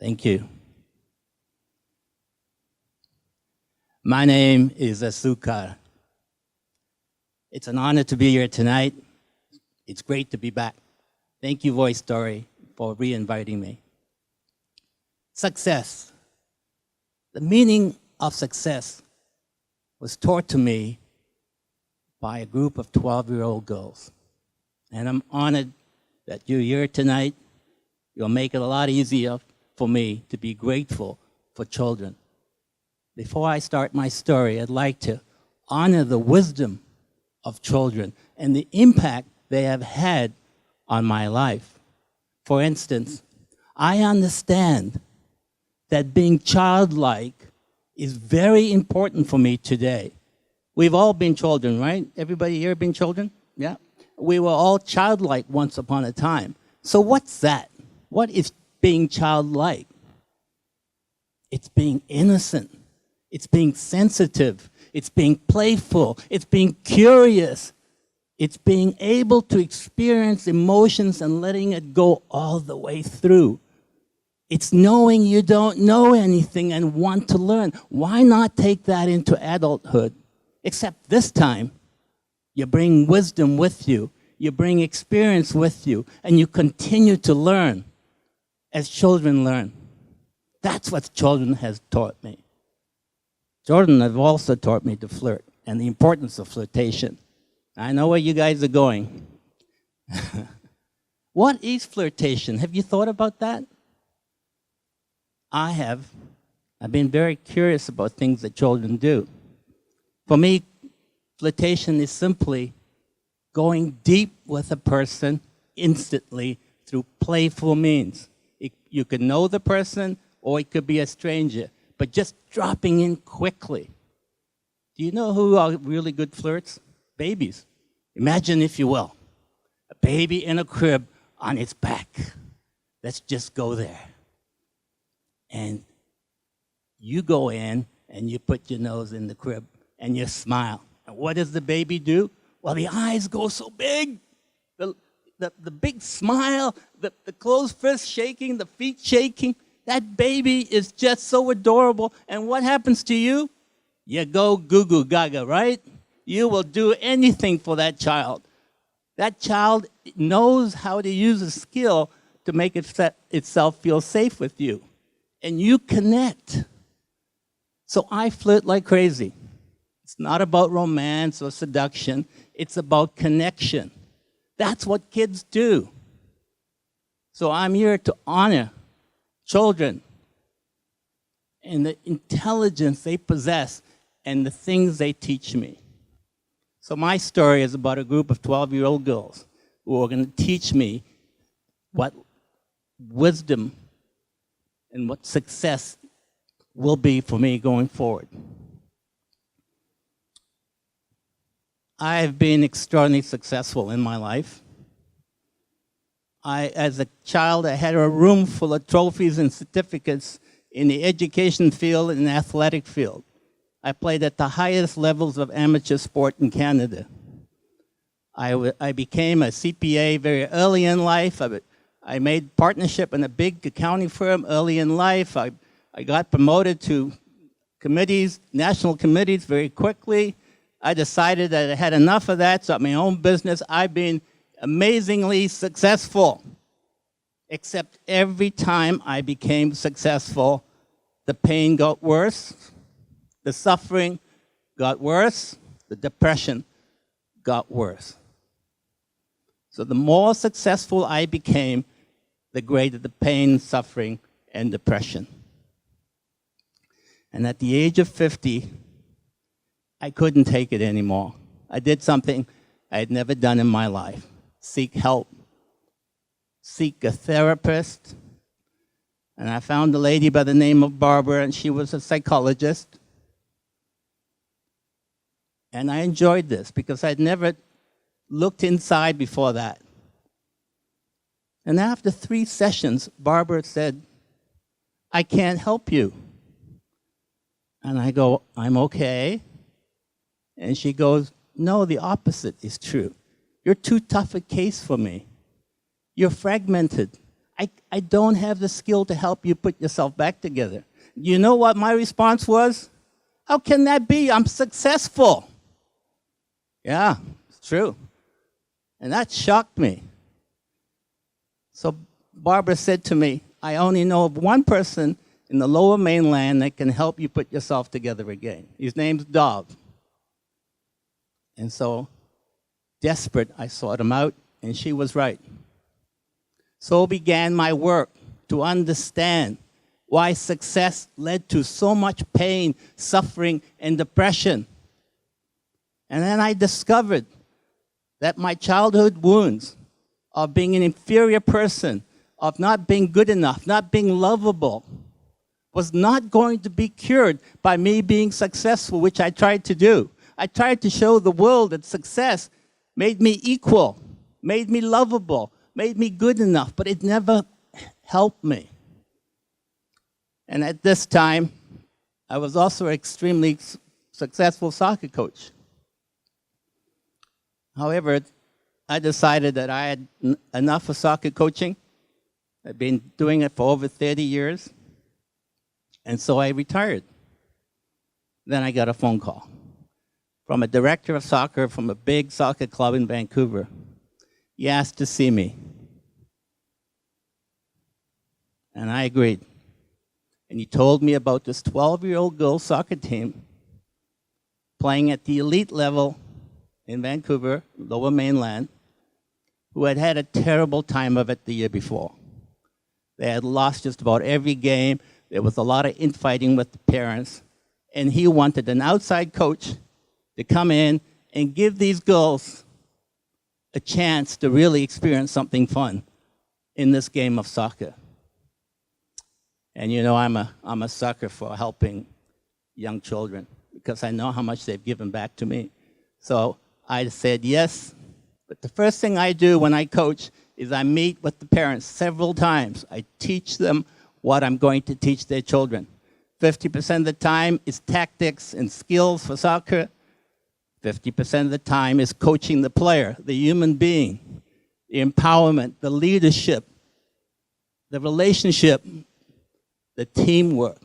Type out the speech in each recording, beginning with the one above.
Thank you. My name is Azucar. It's an honor to be here tonight. It's great to be back. Thank you, VoiceStory, for re-inviting me. Success. The meaning of success was taught to me by a group of 12-year-old girls. And I'm honored that you're here tonight. You'll make it a lot easier for me to be grateful for children. Before I start my story, I'd like to honor the wisdom of children and the impact they have had on my life. For instance, I understand that being childlike is very important for me today. We've all been children, right? Everybody here been children? Yeah. We were all childlike once upon a time. So what's that? What is being childlike? It's being innocent. It's being sensitive. It's being playful. It's being curious. It's being able to experience emotions and letting it go all the way through. It's knowing you don't know anything and want to learn. Why not take that into adulthood? Except this time, you bring wisdom with you. You bring experience with you. And you continue to learn as children learn. That's what children has taught me. Children have also taught me to flirt and the importance of flirtation. I know where you guys are going. What is flirtation? Have you thought about that? I have. I've been very curious about things that children do. For me, flirtation is simply going deep with a person instantly through playful means. You could know the person, or it could be a stranger, but just dropping in quickly. Do you know who are really good flirts? Babies. Imagine, if you will, a baby in a crib on its back. Let's just go there. And you go in and you put your nose in the crib and you smile. And what does the baby do? Well, the eyes go so big. The big smile, the closed fist shaking, the feet shaking. That baby is just so adorable. And what happens to you? You go goo goo gaga, right? You will do anything for that child. That child knows how to use a skill to make itself feel safe with you. And you connect. So I flirt like crazy. It's not about romance or seduction. It's about connection. That's what kids do. So I'm here to honor children and the intelligence they possess and the things they teach me. So my story is about a group of 12-year-old girls who are going to teach me what wisdom and what success will be for me going forward. I have been extraordinarily successful in my life. As a child, I had a room full of trophies and certificates in the education field and the athletic field. I played at the highest levels of amateur sport in Canada. I became a CPA very early in life. I made partnership in a big accounting firm early in life. I got promoted to committees, national committees very quickly. I decided that I had enough of that, so at my own business, I've been amazingly successful. Except every time I became successful, the pain got worse, the suffering got worse, the depression got worse. So the more successful I became, the greater the pain, suffering, and depression. And at the age of 50, I couldn't take it anymore. I did something I had never done in my life. Seek help. Seek a therapist. And I found a lady by the name of Barbara, and she was a psychologist. And I enjoyed this because I'd never looked inside before that. And after 3 sessions, Barbara said, I can't help you. And I go, I'm okay. And she goes, no, the opposite is true. You're too tough a case for me. You're fragmented. I don't have the skill to help you put yourself back together. You know what my response was? How can that be? I'm successful. Yeah, it's true. And that shocked me. So Barbara said to me, I only know of one person in the lower mainland that can help you put yourself together again. His name's Dov. And so, desperate, I sought him out, and she was right. So began my work to understand why success led to so much pain, suffering, and depression. And then I discovered that my childhood wounds of being an inferior person, of not being good enough, not being lovable, was not going to be cured by me being successful, which I tried to do. I tried to show the world that success made me equal, made me lovable, made me good enough, but it never helped me. And at this time, I was also an extremely successful soccer coach. However, I decided that I had enough of soccer coaching. I'd been doing it for over 30 years. And so I retired. Then I got a phone call from a director of soccer from a big soccer club in Vancouver. He asked to see me. And I agreed. And he told me about this 12-year-old girls soccer team playing at the elite level in Vancouver, Lower Mainland, who had had a terrible time of it the year before. They had lost just about every game. There was a lot of infighting with the parents. And he wanted an outside coach to come in and give these girls a chance to really experience something fun in this game of soccer. And you know, I'm a sucker for helping young children because I know how much they've given back to me. So I said yes, but the first thing I do when I coach is I meet with the parents several times. I teach them what I'm going to teach their children. 50% of the time is tactics and skills for soccer. 50% of the time is coaching the player, the human being, the empowerment, the leadership, the relationship, the teamwork.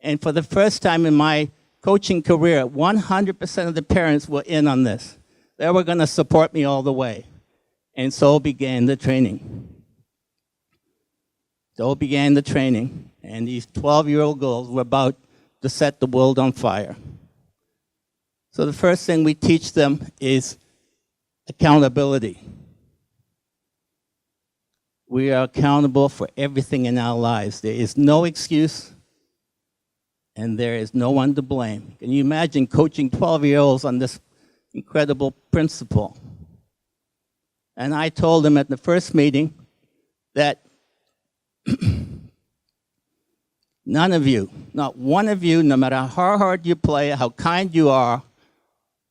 And for the first time in my coaching career, 100% of the parents were in on this. They were going to support me all the way. And so began the training. So began the training, and these 12-year-old girls were about to set the world on fire. So the first thing we teach them is accountability. We are accountable for everything in our lives. There is no excuse, and there is no one to blame. Can you imagine coaching 12-year-olds on this incredible principle? And I told them at the first meeting that none of you, not one of you, no matter how hard you play, how kind you are,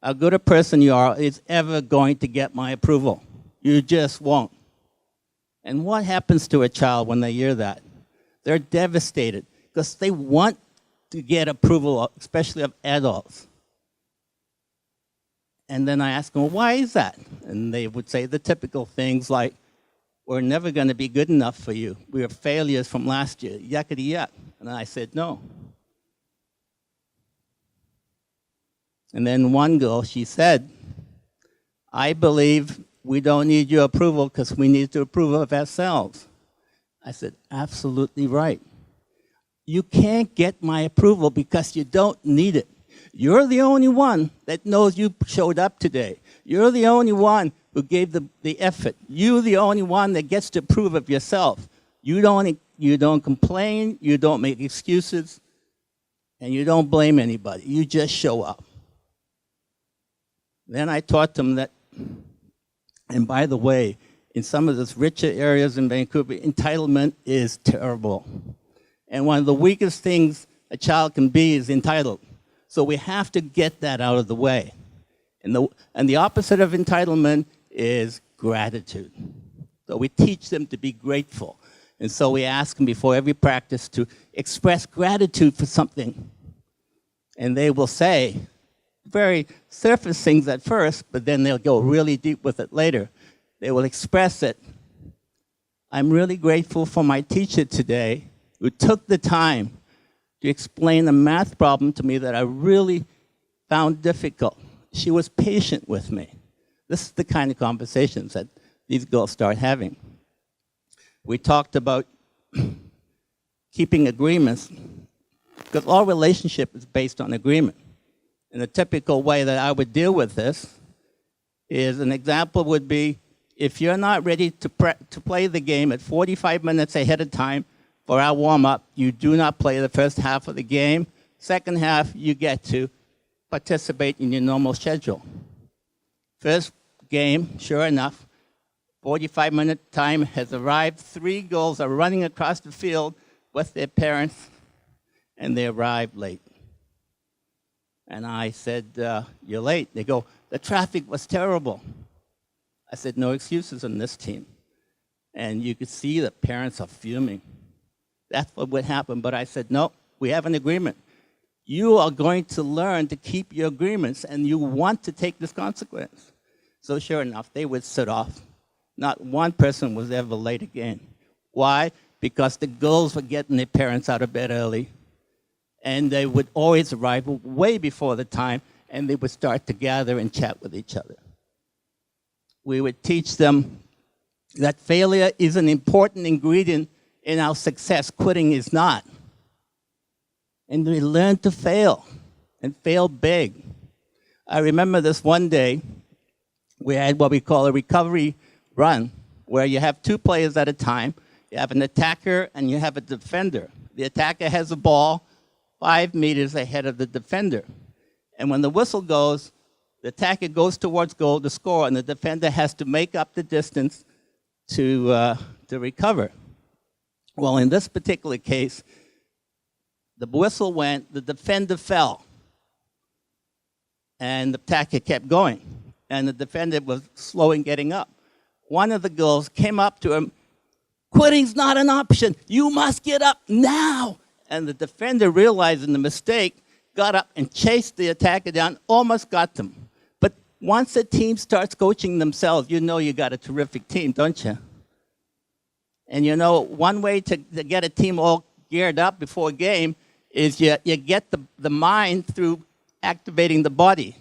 how good a person you are, is ever going to get my approval. You just won't. And what happens to a child when they hear that? They're devastated because they want to get approval, especially of adults. And then I ask them, well, why is that? And they would say the typical things like, we're never going to be good enough for you. We are failures from last year, yuckity yuck. And I said, no. And then one girl, she said, I believe we don't need your approval because we need to approve of ourselves. I said, absolutely right. You can't get my approval because you don't need it. You're the only one that knows you showed up today. You're the only one who gave the effort. You're the only one that gets to approve of yourself. You don't complain, you don't make excuses, and you don't blame anybody. You just show up. Then I taught them that, and by the way, in some of those richer areas in Vancouver, entitlement is terrible. And one of the weakest things a child can be is entitled. So we have to get that out of the way. And the opposite of entitlement is gratitude. So we teach them to be grateful. And so we ask them before every practice to express gratitude for something. And they will say, very surface things at first, but then they'll go really deep with it later. They will express it. I'm really grateful for my teacher today who took the time to explain a math problem to me that I really found difficult. She was patient with me. This is the kind of conversations that these girls start having. We talked about keeping agreements, because all relationship is based on agreement. And a typical way that I would deal with this is, an example would be, if you're not ready to play the game at 45 minutes ahead of time for our warm-up, you do not play the first half of the game. Second half, you get to participate in your normal schedule. First game, sure enough, 45-minute time has arrived. 3 girls are running across the field with their parents, and they arrived late. And I said, you're late. They go, the traffic was terrible. I said, no excuses on this team. And you could see the parents are fuming. That's what would happen. But I said, no, we have an agreement. You are going to learn to keep your agreements, and you want to take this consequence. So sure enough, they would sit off. Not one person was ever late again. Why? Because the girls were getting their parents out of bed early, and they would always arrive way before the time, and they would start to gather and chat with each other. We would teach them that failure is an important ingredient in our success. Quitting is not. And we learn to fail, and fail big. I remember this one day, we had what we call a recovery run, where you have 2 players at a time. You have an attacker and you have a defender. The attacker has a ball 5 meters ahead of the defender. And when the whistle goes, the attacker goes towards goal to score, and the defender has to make up the distance to recover. Well, in this particular case, the whistle went, the defender fell, and the attacker kept going, and the defender was slow in getting up. One of the girls came up to him, quitting's not an option, you must get up now. And the defender, realizing the mistake, got up and chased the attacker down, almost got them. But once a team starts coaching themselves, you know you got a terrific team, don't you? And you know, one way to get a team all geared up before a game is you get the mind through activating the body.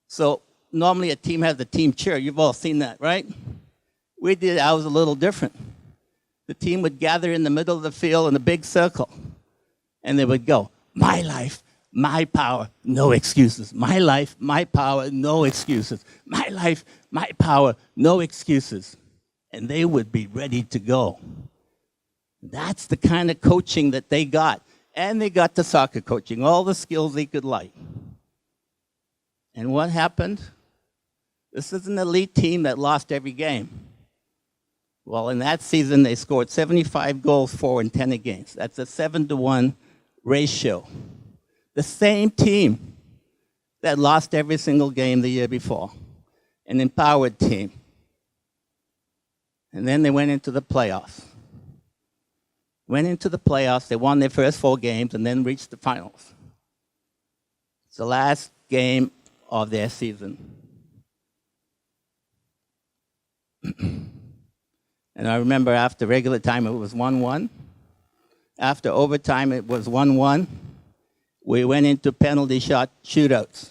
So normally a team has a team cheer. You've all seen that, right? We did, I was a little different. The team would gather in the middle of the field in a big circle, and they would go, my life, my power, no excuses. My life, my power, no excuses. My life, my power, no excuses. And they would be ready to go. That's the kind of coaching that they got. And they got the soccer coaching, all the skills they could like. And what happened? This is an elite team that lost every game. Well, in that season, they scored 75 goals, 4 and 10 against. That's a 7-to-1 ratio. The same team that lost every single game the year before. An empowered team. And then they went into the playoffs. Went into the playoffs, they won their first 4 games, and then reached the finals. It's the last game of their season. And I remember after regular time, it was 1-1. After overtime, it was 1-1. We went into penalty shot shootouts.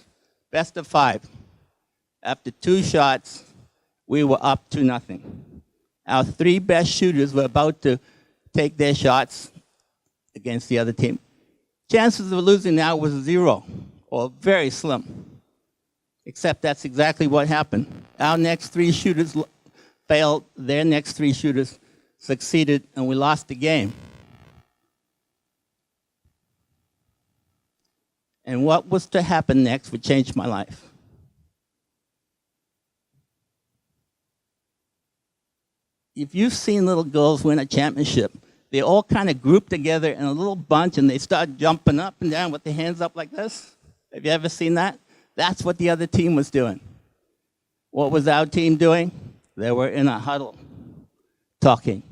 Best of 5. After 2 shots, we were up 2-0. Our 3 best shooters were about to take their shots against the other team. Chances of losing now was 0, or very slim. Except that's exactly what happened. Our next 3 shooters failed, their next 3 shooters succeeded, and we lost the game. And what was to happen next would change my life. If you've seen little girls win a championship, they all kind of group together in a little bunch, and they start jumping up and down with their hands up like this. Have you ever seen that? That's what the other team was doing. What was our team doing? They were in a huddle, talking.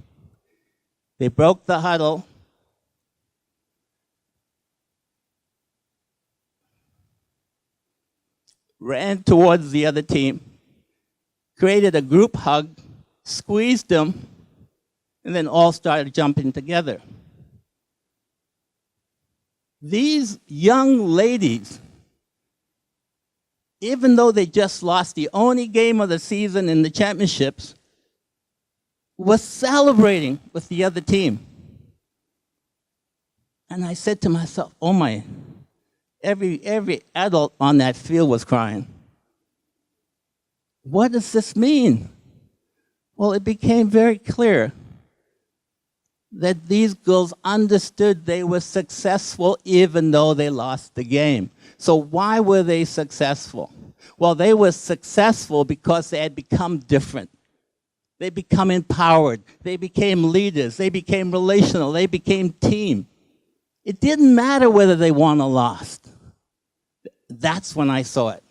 They broke the huddle. ran towards the other team, created a group hug, squeezed them, and then all started jumping together. These young ladies, even though they just lost the only game of the season in the championships, was celebrating with the other team. And I said to myself, oh my, every adult on that field was crying. What does this mean? Well, it became very clear that these girls understood they were successful even though they lost the game. So why were they successful? Well, they were successful because they had become different. They become empowered. They became leaders. They became relational. They became team. It didn't matter whether they won or lost. That's when I saw it.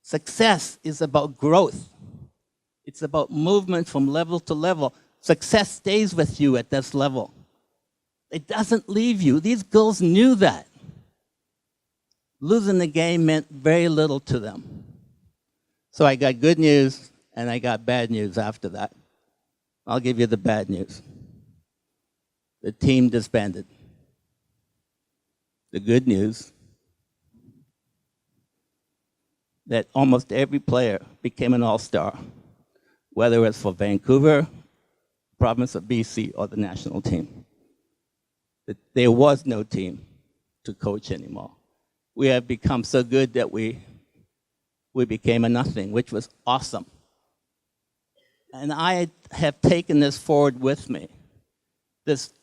Success is about growth. It's about movement from level to level. Success stays with you at this level. It doesn't leave you. These girls knew that. Losing the game meant very little to them. So I got good news and I got bad news after that. I'll give you the bad news. The team disbanded. The good news, that almost every player became an all-star, whether it's for Vancouver, province of BC, or the national team. There was no team to coach anymore. We have become so good that we became a nothing, which was awesome. And I have taken this forward with me, this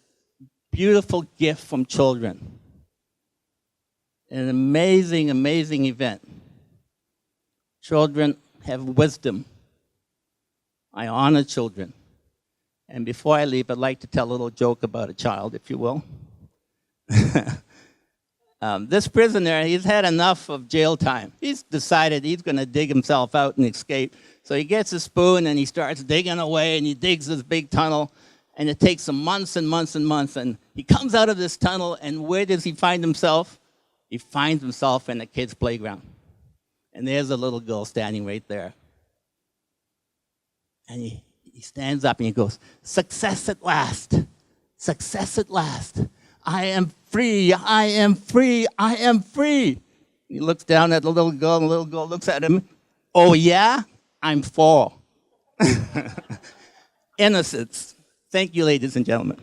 beautiful gift from children. An amazing, amazing event. Children have wisdom. I honor children. And before I leave, I'd like to tell a little joke about a child, if you will. This prisoner, he's had enough of jail time. He's decided he's going to dig himself out and escape. So he gets a spoon and he starts digging away, and he digs this big tunnel, and it takes him months and months and months. And he comes out of this tunnel, and where does he find himself? He finds himself in a kid's playground. And there's a little girl standing right there. And he stands up and he goes, "Success at last, success at last. I am free, I am free, I am free." He looks down at the little girl, and the little girl looks at him. "Oh yeah, I'm 4." Innocence. Thank you, ladies and gentlemen.